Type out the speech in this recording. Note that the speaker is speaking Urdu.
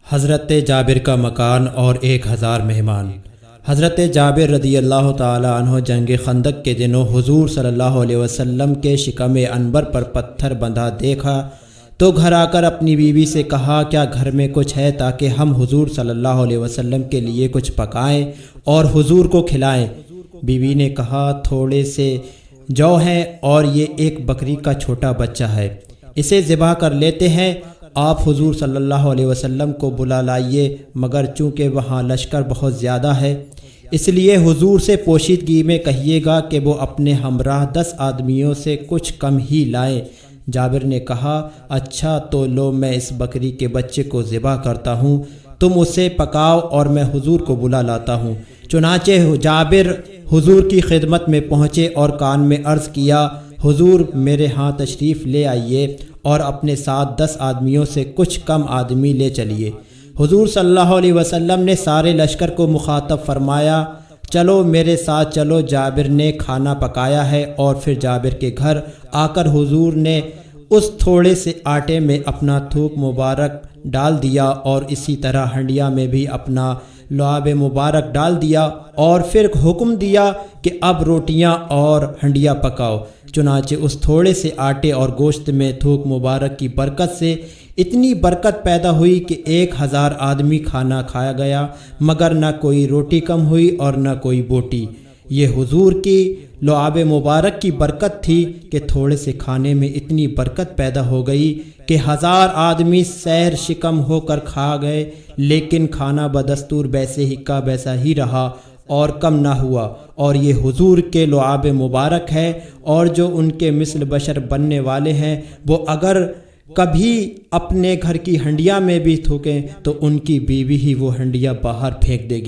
حضرت جابر کا مکان اور 1000 مہمان۔ حضرت جابر رضی اللہ تعالی عنہ جنگ خندق کے دنوں حضور صلی اللہ علیہ وسلم کے شکم عنبر پر پتھر بندھا دیکھا تو گھر آ کر اپنی بیوی سے کہا، کیا گھر میں کچھ ہے تاکہ ہم حضور صلی اللہ علیہ وسلم کے لیے کچھ پکائیں اور حضور کو کھلائیں؟ بیوی نے کہا، تھوڑے سے جو ہیں اور یہ ایک بکری کا چھوٹا بچہ ہے، اسے ذبح کر لیتے ہیں، آپ حضور صلی اللہ علیہ وسلم کو بلا لائیے، مگر چونکہ وہاں لشکر بہت زیادہ ہے اس لیے حضور سے پوشیدگی میں کہیے گا کہ وہ اپنے ہمراہ 10 آدمیوں سے کچھ کم ہی لائیں۔ جابر نے کہا، اچھا تو لو، میں اس بکری کے بچے کو ذبح کرتا ہوں، تم اسے پکاؤ اور میں حضور کو بلا لاتا ہوں۔ چنانچہ جابر حضور کی خدمت میں پہنچے اور کان میں عرض کیا، حضور میرے ہاں تشریف لے آئیے اور اپنے ساتھ 10 آدمیوں سے کچھ کم آدمی لے چلیے۔ حضور صلی اللہ علیہ وسلم نے سارے لشکر کو مخاطب فرمایا، چلو میرے ساتھ چلو۔ جابر نے کھانا پکایا ہے اور پھر جابر کے گھر آ کر حضور نے اس تھوڑے سے آٹے میں اپنا تھوک مبارک ڈال دیا اور اسی طرح ہنڈیا میں بھی اپنا لعاب مبارک ڈال دیا اور پھر حکم دیا کہ اب روٹیاں اور ہنڈیا پکاؤ۔ چنانچہ اس تھوڑے سے آٹے اور گوشت میں تھوک مبارک کی برکت سے اتنی برکت پیدا ہوئی کہ 1000 آدمی کھانا کھایا گیا، مگر نہ کوئی روٹی کم ہوئی اور نہ کوئی بوٹی۔ یہ حضور کی لعاب مبارک کی برکت تھی کہ تھوڑے سے کھانے میں اتنی برکت پیدا ہو گئی کہ 1000 آدمی سیر شکم ہو کر کھا گئے، لیکن کھانا بدستور ویسے ہی کا ویسا ہی رہا اور کم نہ ہوا، اور یہ حضور کے لعاب مبارک ہے۔ اور جو ان کے مثل بشر بننے والے ہیں وہ اگر کبھی اپنے گھر کی ہنڈیا میں بھی تھوکیں تو ان کی بیوی ہی وہ ہنڈیا باہر پھینک دے گی۔